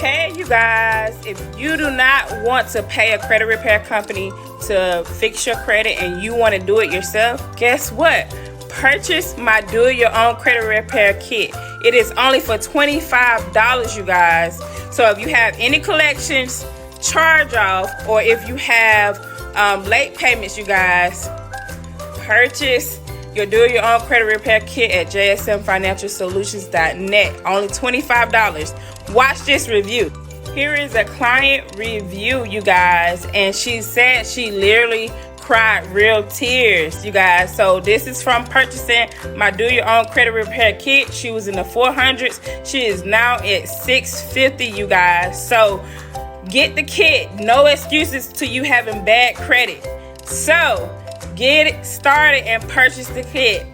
Hey you guys, if you do not want to pay a credit repair company to fix your credit and you want to do it yourself, guess what? Purchase my do it your own credit repair kit. It is only for $25, you guys. So if you have any collections, charge off, or if you have late payments, you guys, purchase your do it your own credit repair kit at jsmfinancialsolutions.net. Only $25. Watch this review. Here is a client review, you guys, and she said she literally cried real tears, you guys. So this is from purchasing my do your own credit repair kit. She was in the 400s. She is now at 650, you guys. So get the kit. No excuses to you having bad credit. So get it started and purchase the kit.